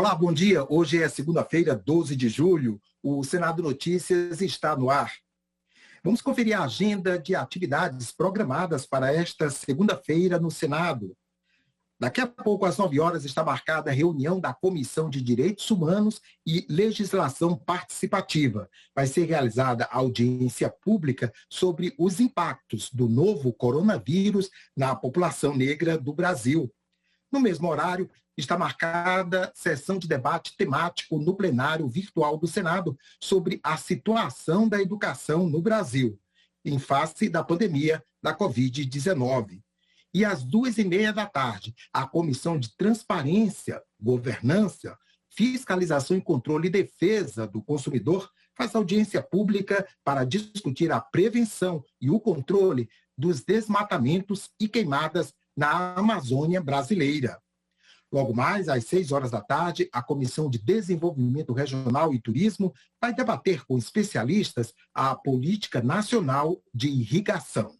Olá, bom dia. Hoje é segunda-feira, 12 de julho. O Senado Notícias está no ar. Vamos conferir a agenda de atividades programadas para esta segunda-feira no Senado. Daqui a pouco, às 9 horas, está marcada a reunião da Comissão de Direitos Humanos e Legislação Participativa. Vai ser realizada audiência pública sobre os impactos do novo coronavírus na população negra do Brasil. No mesmo horário, está marcada sessão de debate temático no plenário virtual do Senado sobre a situação da educação no Brasil, em face da pandemia da Covid-19. E às 2h30 da tarde, a Comissão de Transparência, Governança, Fiscalização e Controle e Defesa do Consumidor faz audiência pública para discutir a prevenção e o controle dos desmatamentos e queimadas na Amazônia brasileira. Logo mais, às 6 horas da tarde, a Comissão de Desenvolvimento Regional e Turismo vai debater com especialistas a Política Nacional de Irrigação.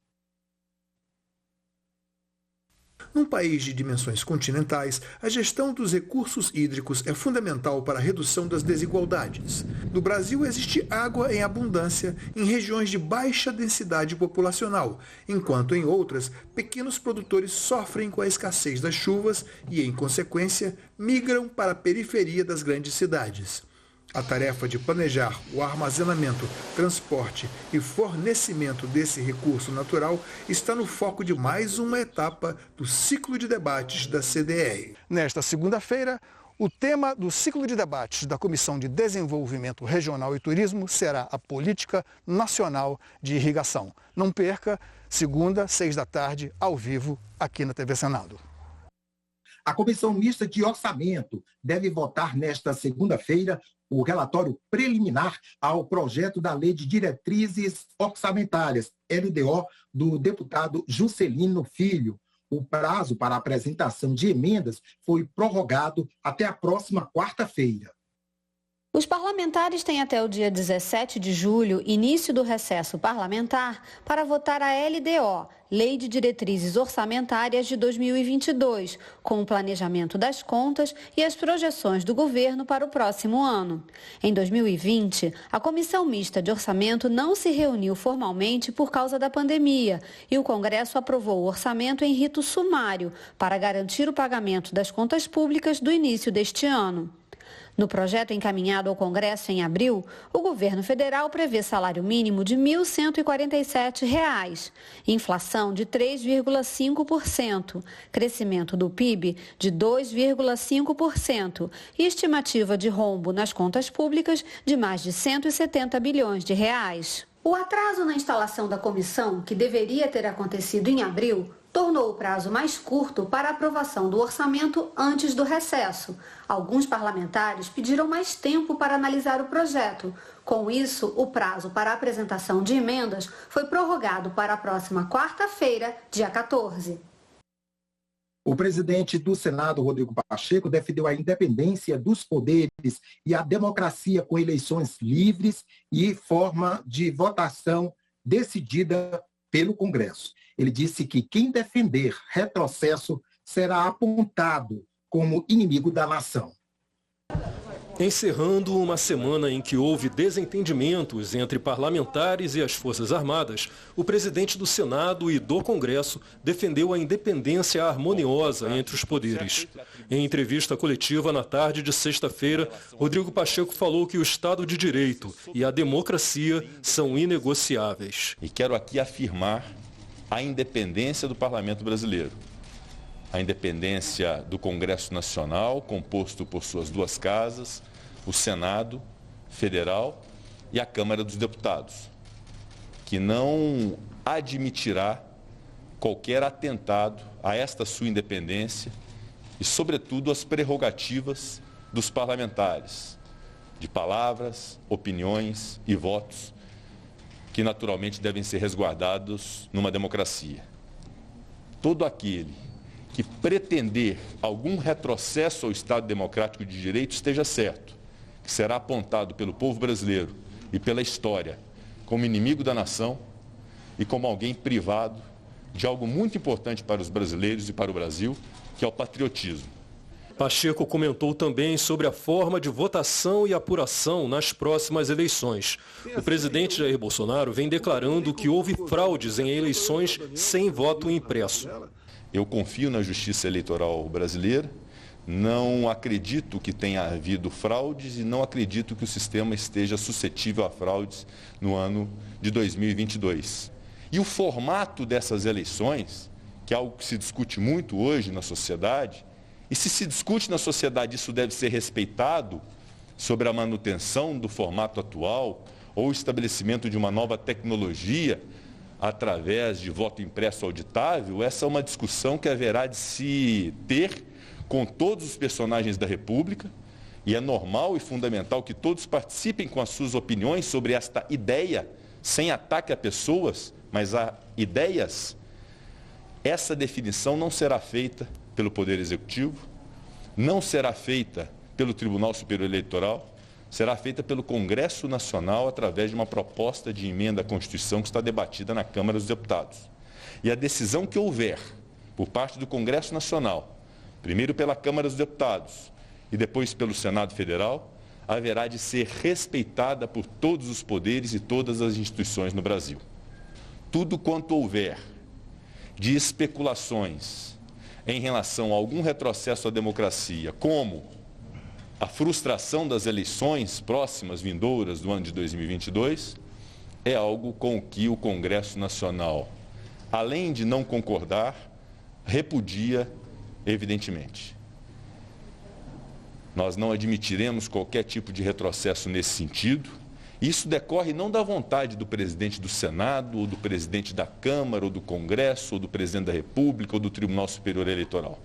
Num país de dimensões continentais, a gestão dos recursos hídricos é fundamental para a redução das desigualdades. No Brasil, existe água em abundância em regiões de baixa densidade populacional, enquanto em outras, pequenos produtores sofrem com a escassez das chuvas e, em consequência, migram para a periferia das grandes cidades. A tarefa de planejar o armazenamento, transporte e fornecimento desse recurso natural está no foco de mais uma etapa do ciclo de debates da CDR. Nesta segunda-feira, o tema do ciclo de debates da Comissão de Desenvolvimento Regional e Turismo será a Política Nacional de Irrigação. Não perca, segunda, 6 da tarde, ao vivo, aqui na TV Senado. A Comissão Mista de Orçamento deve votar nesta segunda-feira o relatório preliminar ao projeto da Lei de Diretrizes Orçamentárias, LDO, do deputado Juscelino Filho. O prazo para a apresentação de emendas foi prorrogado até a próxima quarta-feira. Os parlamentares têm até o dia 17 de julho, início do recesso parlamentar, para votar a LDO, Lei de Diretrizes Orçamentárias de 2022, com o planejamento das contas e as projeções do governo para o próximo ano. Em 2020, a Comissão Mista de Orçamento não se reuniu formalmente por causa da pandemia e o Congresso aprovou o orçamento em rito sumário para garantir o pagamento das contas públicas do início deste ano. No projeto encaminhado ao Congresso em abril, o governo federal prevê salário mínimo de R$ 1.147, inflação de 3,5%, crescimento do PIB de 2,5% e estimativa de rombo nas contas públicas de mais de 170 bilhões de reais. O atraso na instalação da comissão, que deveria ter acontecido em abril, tornou o prazo mais curto para a aprovação do orçamento antes do recesso. Alguns parlamentares pediram mais tempo para analisar o projeto. Com isso, o prazo para a apresentação de emendas foi prorrogado para a próxima quarta-feira, dia 14. O presidente do Senado, Rodrigo Pacheco, defendeu a independência dos poderes e a democracia com eleições livres e forma de votação decidida pelo Congresso. Ele disse que quem defender retrocesso será apontado como inimigo da nação. Encerrando uma semana em que houve desentendimentos entre parlamentares e as Forças Armadas, o presidente do Senado e do Congresso defendeu a independência harmoniosa entre os poderes. Em entrevista coletiva na tarde de sexta-feira, Rodrigo Pacheco falou que o Estado de Direito e a democracia são inegociáveis. E quero aqui afirmar a independência do Parlamento brasileiro. A independência do Congresso Nacional, composto por suas duas casas, o Senado Federal e a Câmara dos Deputados, que não admitirá qualquer atentado a esta sua independência e, sobretudo, as prerrogativas dos parlamentares, de palavras, opiniões e votos, que naturalmente devem ser resguardados numa democracia. Todo aquele que pretender algum retrocesso ao Estado Democrático de Direito esteja certo, que será apontado pelo povo brasileiro e pela história como inimigo da nação e como alguém privado de algo muito importante para os brasileiros e para o Brasil, que é o patriotismo. Pacheco comentou também sobre a forma de votação e apuração nas próximas eleições. O presidente Jair Bolsonaro vem declarando que houve fraudes em eleições sem voto impresso. Eu confio na justiça eleitoral brasileira, não acredito que tenha havido fraudes e não acredito que o sistema esteja suscetível a fraudes no ano de 2022. E o formato dessas eleições, que é algo que se discute muito hoje na sociedade, e se discute na sociedade isso deve ser respeitado sobre a manutenção do formato atual ou o estabelecimento de uma nova tecnologia através de voto impresso auditável, essa é uma discussão que haverá de se ter com todos os personagens da República, e é normal e fundamental que todos participem com as suas opiniões sobre esta ideia, sem ataque a pessoas, mas a ideias. Essa definição não será feita pelo Poder Executivo, não será feita pelo Tribunal Superior Eleitoral, será feita pelo Congresso Nacional através de uma proposta de emenda à Constituição que está debatida na Câmara dos Deputados. E a decisão que houver por parte do Congresso Nacional, primeiro pela Câmara dos Deputados e depois pelo Senado Federal, haverá de ser respeitada por todos os poderes e todas as instituições no Brasil. Tudo quanto houver de especulações em relação a algum retrocesso à democracia, como a frustração das eleições próximas, vindouras do ano de 2022, é algo com o que o Congresso Nacional, além de não concordar, repudia evidentemente. Nós não admitiremos qualquer tipo de retrocesso nesse sentido. Isso decorre não da vontade do presidente do Senado, ou do presidente da Câmara, ou do Congresso, ou do presidente da República, ou do Tribunal Superior Eleitoral.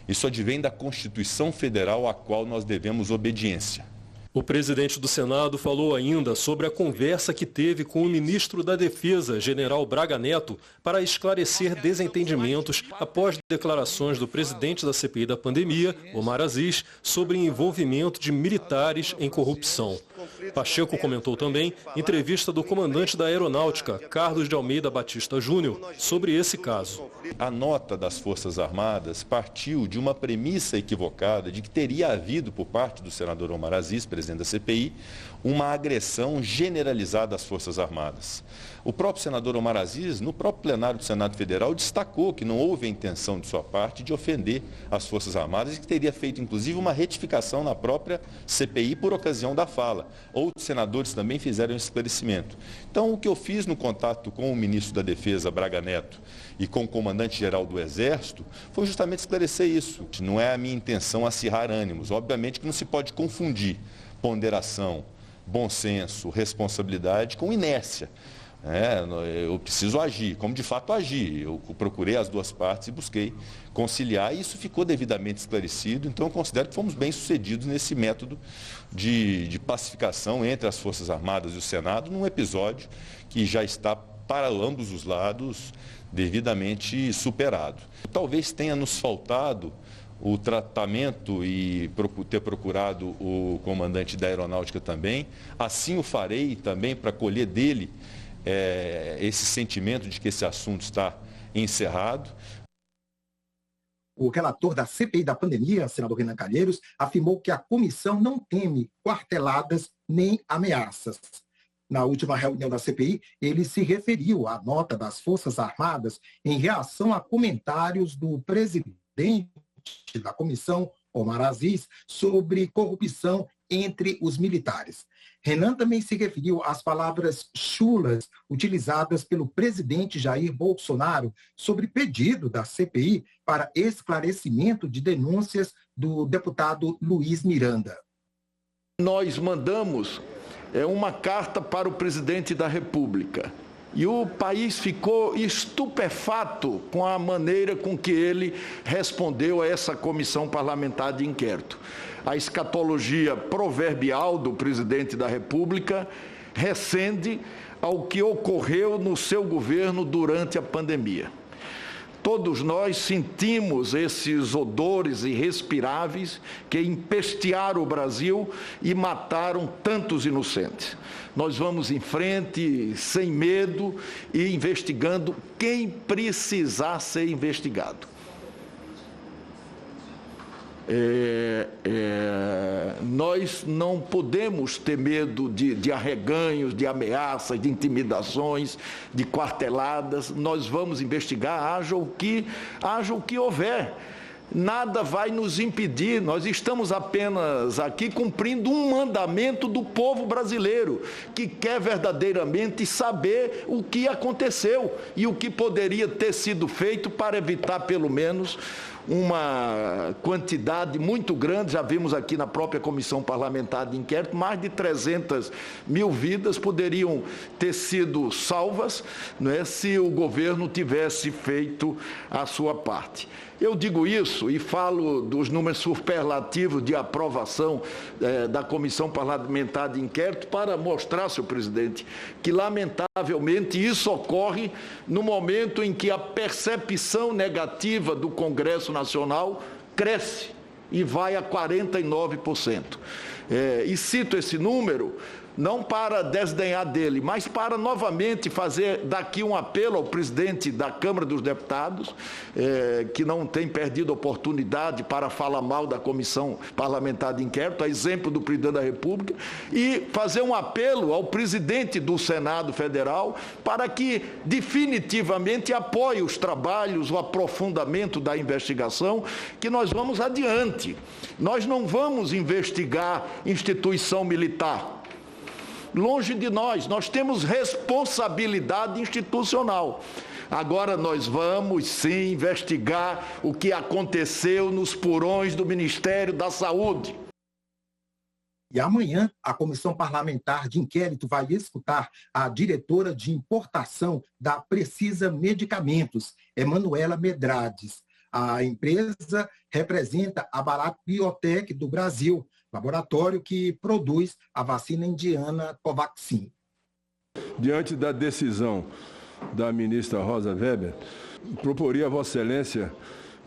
Isso advém da Constituição Federal, à qual nós devemos obediência. O presidente do Senado falou ainda sobre a conversa que teve com o ministro da Defesa, general Braga Neto, para esclarecer desentendimentos após declarações do presidente da CPI da pandemia, Omar Aziz, sobre envolvimento de militares em corrupção. Pacheco comentou também entrevista do comandante da Aeronáutica, Carlos de Almeida Batista Júnior, sobre esse caso. A nota das Forças Armadas partiu de uma premissa equivocada de que teria havido, por parte do senador Omar Aziz, presidente da CPI, uma agressão generalizada às Forças Armadas. O próprio senador Omar Aziz, no próprio plenário do Senado Federal, destacou que não houve a intenção de sua parte de ofender as Forças Armadas e que teria feito, inclusive, uma retificação na própria CPI por ocasião da fala. Outros senadores também fizeram esse esclarecimento. Então, o que eu fiz no contato com o ministro da Defesa, Braga Neto, e com o comandante-geral do Exército, foi justamente esclarecer isso. Não é a minha intenção acirrar ânimos. Obviamente que não se pode confundir ponderação, bom senso, responsabilidade com inércia. Eu preciso agir, como de fato agi. Eu procurei as duas partes e busquei conciliar, e isso ficou devidamente esclarecido. Então, eu considero que fomos bem-sucedidos nesse método de pacificação entre as Forças Armadas e o Senado, num episódio que já está, para ambos os lados, devidamente superado. Talvez tenha nos faltado o tratamento e ter procurado o comandante da Aeronáutica também. Assim o farei também para colher dele esse sentimento de que esse assunto está encerrado. O relator da CPI da pandemia, senador Renan Calheiros, afirmou que a comissão não teme quarteladas nem ameaças. Na última reunião da CPI, ele se referiu à nota das Forças Armadas em reação a comentários do presidente da comissão, Omar Aziz, sobre corrupção entre os militares. Renan também se referiu às palavras chulas utilizadas pelo presidente Jair Bolsonaro sobre pedido da CPI para esclarecimento de denúncias do deputado Luiz Miranda. Nós mandamos uma carta para o presidente da República. E o país ficou estupefato com a maneira com que ele respondeu a essa comissão parlamentar de inquérito. A escatologia proverbial do presidente da República recende ao que ocorreu no seu governo durante a pandemia. Todos nós sentimos esses odores irrespiráveis que empestearam o Brasil e mataram tantos inocentes. Nós vamos em frente, sem medo, e investigando quem precisar ser investigado. Nós não podemos ter medo de arreganhos, de ameaças, de intimidações, de quarteladas. Nós vamos investigar, haja o que houver. Nada vai nos impedir, nós estamos apenas aqui cumprindo um mandamento do povo brasileiro, que quer verdadeiramente saber o que aconteceu e o que poderia ter sido feito para evitar, pelo menos, uma quantidade muito grande. Já vimos aqui na própria Comissão Parlamentar de Inquérito, mais de 300 mil vidas poderiam ter sido salvas, não é, se o governo tivesse feito a sua parte. Eu digo isso e falo dos números superlativos de aprovação da Comissão Parlamentar de Inquérito para mostrar, senhor presidente, que lamentavelmente isso ocorre no momento em que a percepção negativa do Congresso Nacional cresce e vai a 49%. E cito esse número não para desdenhar dele, mas para novamente fazer daqui um apelo ao presidente da Câmara dos Deputados, que não tem perdido oportunidade para falar mal da Comissão Parlamentar de Inquérito, a exemplo do presidente da República, e fazer um apelo ao presidente do Senado Federal para que definitivamente apoie os trabalhos, o aprofundamento da investigação, que nós vamos adiante. Nós não vamos investigar instituição militar. Longe de nós temos responsabilidade institucional. Agora nós vamos sim investigar o que aconteceu nos porões do Ministério da Saúde. E amanhã a Comissão Parlamentar de Inquérito vai escutar a diretora de importação da Precisa Medicamentos, Emanuela Medrades. A empresa representa a Bharat Biotech do Brasil, laboratório que produz a vacina indiana Covaxin. Diante da decisão da ministra Rosa Weber, proporia a Vossa Excelência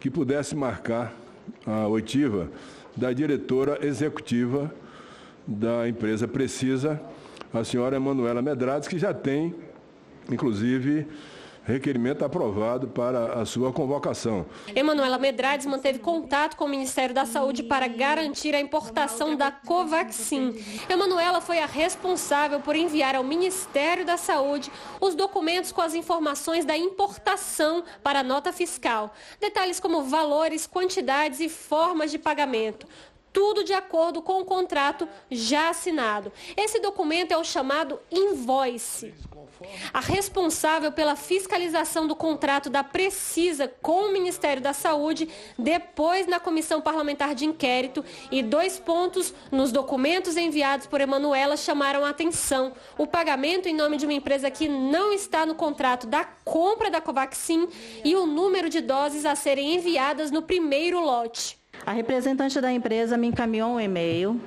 que pudesse marcar a oitiva da diretora executiva da empresa Precisa, a senhora Emanuela Medrades, que já tem, inclusive, requerimento aprovado para a sua convocação. Emanuela Medrades manteve contato com o Ministério da Saúde para garantir a importação da Covaxin. Emanuela foi a responsável por enviar ao Ministério da Saúde os documentos com as informações da importação para a nota fiscal. Detalhes como valores, quantidades e formas de pagamento. Tudo de acordo com o contrato já assinado. Esse documento é o chamado invoice. A responsável pela fiscalização do contrato da Precisa com o Ministério da Saúde, depois na Comissão Parlamentar de Inquérito, e 2 pontos nos documentos enviados por Emanuela chamaram a atenção. O pagamento em nome de uma empresa que não está no contrato da compra da Covaxin e o número de doses a serem enviadas no primeiro lote. A representante da empresa me encaminhou um e-mail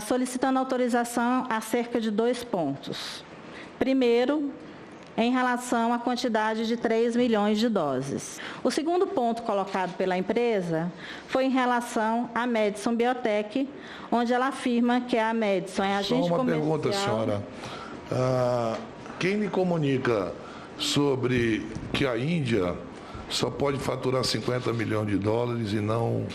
solicitando autorização acerca de 2 pontos. Primeiro, em relação à quantidade de 3 milhões de doses. O segundo ponto colocado pela empresa foi em relação à Madison Biotech, onde ela afirma que a Madison é agente comercial... Só uma pergunta, senhora. Quem lhe comunica sobre que a Índia só pode faturar 50 milhões de dólares e não...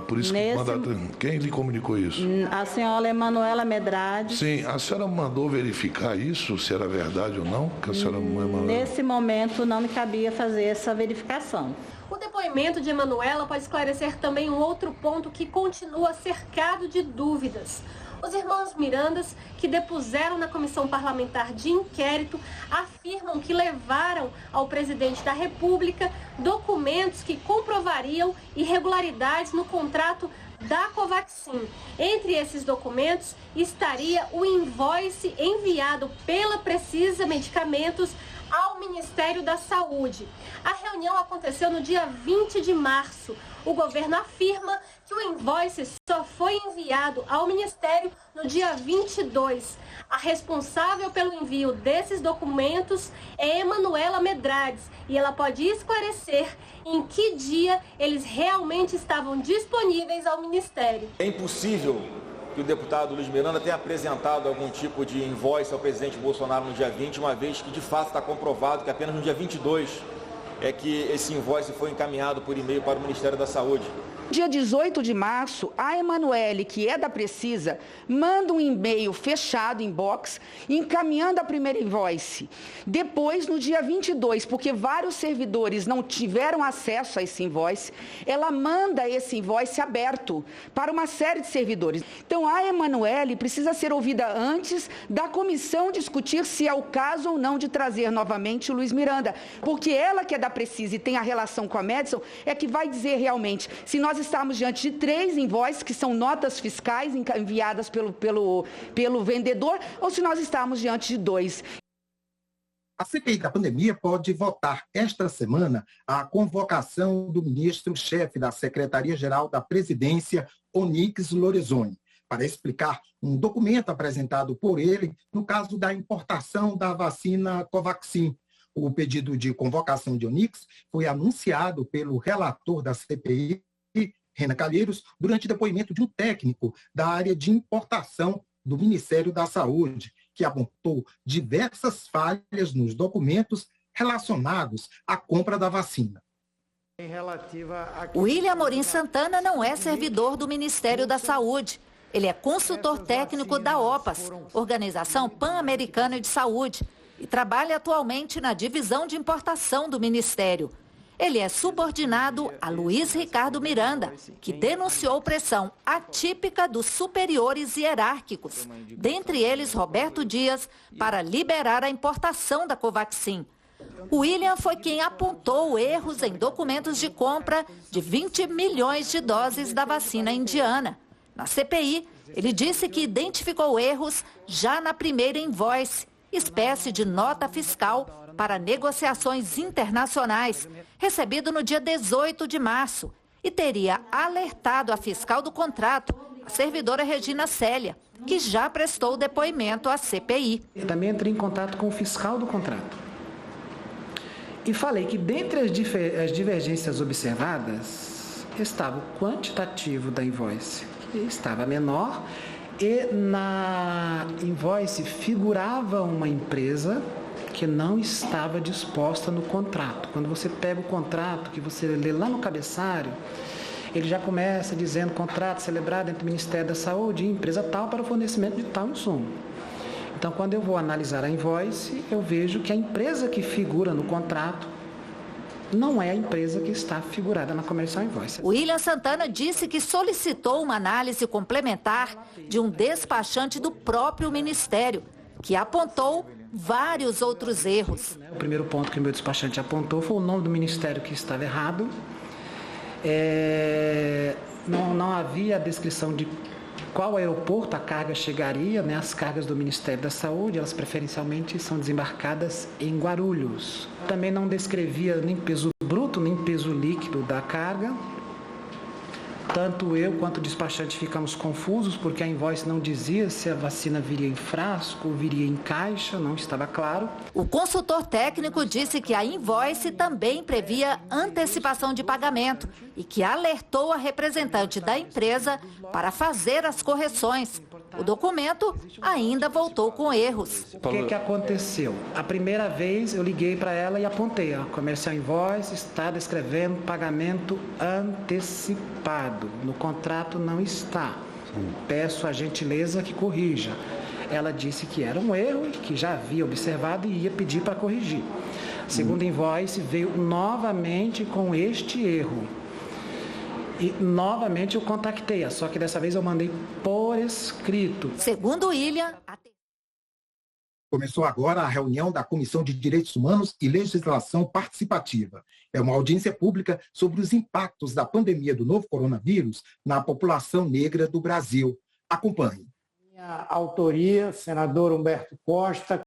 por isso que quem lhe comunicou isso? A senhora Emanuela Medrades. Sim, a senhora mandou verificar isso, se era verdade ou não? Que a senhora Nesse momento não me cabia fazer essa verificação. O depoimento de Emanuela pode esclarecer também um outro ponto que continua cercado de dúvidas. Os irmãos Mirandas, que depuseram na Comissão Parlamentar de Inquérito, afirmam que levaram ao presidente da República documentos que comprovariam irregularidades no contrato da Covaxin. Entre esses documentos estaria o invoice enviado pela Precisa Medicamentos ao Ministério da Saúde. A reunião aconteceu no dia 20 de março. O governo afirma que o invoice só foi enviado ao Ministério no dia 22. A responsável pelo envio desses documentos é Emanuela Medrades e ela pode esclarecer em que dia eles realmente estavam disponíveis ao Ministério. É impossível que o deputado Luiz Miranda tenha apresentado algum tipo de invoice ao presidente Bolsonaro no dia 20, uma vez que de fato está comprovado que apenas no dia 22 é que esse invoice foi encaminhado por e-mail para o Ministério da Saúde. Dia 18 de março, a Emanuele, que é da Precisa, manda um e-mail fechado, inbox, encaminhando a primeira invoice. Depois, no dia 22, porque vários servidores não tiveram acesso a esse invoice, ela manda esse invoice aberto para uma série de servidores. Então, a Emanuele precisa ser ouvida antes da comissão discutir se é o caso ou não de trazer novamente o Luiz Miranda, porque ela, que é da Precisa e tem a relação com a Madison, é que vai dizer realmente se nós estamos diante de 3 invoices, que são notas fiscais enviadas pelo vendedor, ou se nós estamos diante de 2. A CPI da pandemia pode votar esta semana a convocação do ministro-chefe da Secretaria-Geral da Presidência, Onyx Lorenzoni, para explicar um documento apresentado por ele no caso da importação da vacina Covaxin. O pedido de convocação de Onyx foi anunciado pelo relator da CPI, Renan Calheiros, durante depoimento de um técnico da área de importação do Ministério da Saúde, que apontou diversas falhas nos documentos relacionados à compra da vacina. William Amorim Santana não é servidor do Ministério da Saúde. Ele é consultor técnico da OPAS, Organização Pan-Americana de Saúde, e trabalha atualmente na divisão de importação do Ministério. Ele é subordinado a Luiz Ricardo Miranda, que denunciou pressão atípica dos superiores hierárquicos, dentre eles Roberto Dias, para liberar a importação da Covaxin. William foi quem apontou erros em documentos de compra de 20 milhões de doses da vacina indiana. Na CPI, ele disse que identificou erros já na primeira invoice, espécie de nota fiscal para negociações internacionais, recebido no dia 18 de março, e teria alertado a fiscal do contrato, a servidora Regina Célia, que já prestou depoimento à CPI. Eu também entrei em contato com o fiscal do contrato e falei que, dentre as divergências observadas, estava o quantitativo da invoice, que estava menor, e na invoice figurava uma empresa que não estava disposta no contrato. Quando você pega o contrato, que você lê lá no cabeçalho, ele já começa dizendo contrato celebrado entre o Ministério da Saúde e empresa tal para o fornecimento de tal insumo. Então, quando eu vou analisar a invoice, eu vejo que a empresa que figura no contrato não é a empresa que está figurada na comercial invoice. William Santana disse que solicitou uma análise complementar de um despachante do próprio Ministério, que apontou vários outros erros. O primeiro ponto que o meu despachante apontou foi o nome do Ministério que estava errado. Não havia a descrição de qual aeroporto a carga chegaria, né? As cargas do Ministério da Saúde, elas preferencialmente são desembarcadas em Guarulhos. Também não descrevia nem peso bruto, nem peso líquido da carga. Tanto eu quanto o despachante ficamos confusos, porque a invoice não dizia se a vacina viria em frasco ou viria em caixa, não estava claro. O consultor técnico disse que a invoice também previa antecipação de pagamento e que alertou a representante da empresa para fazer as correções. O documento ainda voltou com erros. O que aconteceu? A primeira vez eu liguei para ela e apontei, a comercial invoice está descrevendo pagamento antecipado. No contrato não está. Peço a gentileza que corrija. Ela disse que era um erro, que já havia observado e ia pedir para corrigir. A segunda invoice veio novamente com este erro. E novamente eu contactei, só que dessa vez eu mandei por escrito. Segundo William, começou agora a reunião da Comissão de Direitos Humanos e Legislação Participativa. É uma audiência pública sobre os impactos da pandemia do novo coronavírus na população negra do Brasil. Acompanhe. Minha autoria, senador Humberto Costa.